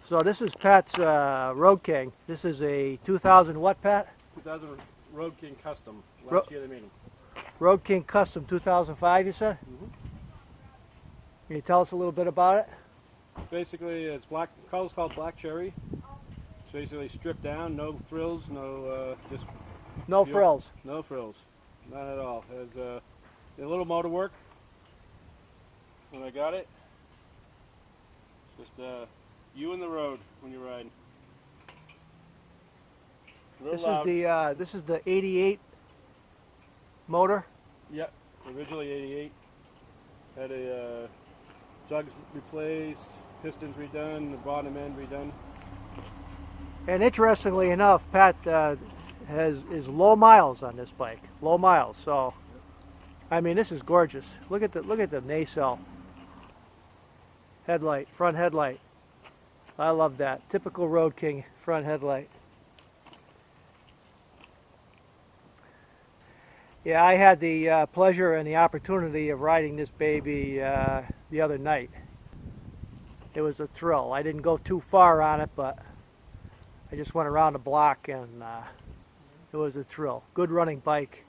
So this is Pat's Road King. This is a 2000 what, Pat? 2000 Road King Custom. Last year they made them. Road King Custom 2005, you said? Mm-hmm. Can you tell us a little bit about it? Basically, it's black. Color's called Black Cherry. It's basically stripped down, no frills, no just No frills. no frills, none at all. There's a little motor work when I got it. Just you in the road when you're riding. This is the 88 motor. Yep, originally 88. Had a jugs replaced, pistons redone, the bottom end redone. And interestingly enough, Pat is low miles on this bike. Low miles. So, I mean, this is gorgeous. Look at the nacelle headlight, front headlight. I love that. Typical Road King front headlight. Yeah, I had the pleasure and the opportunity of riding this baby the other night. It was a thrill. I didn't go too far on it, but I just went around the block, and it was a thrill. Good running bike.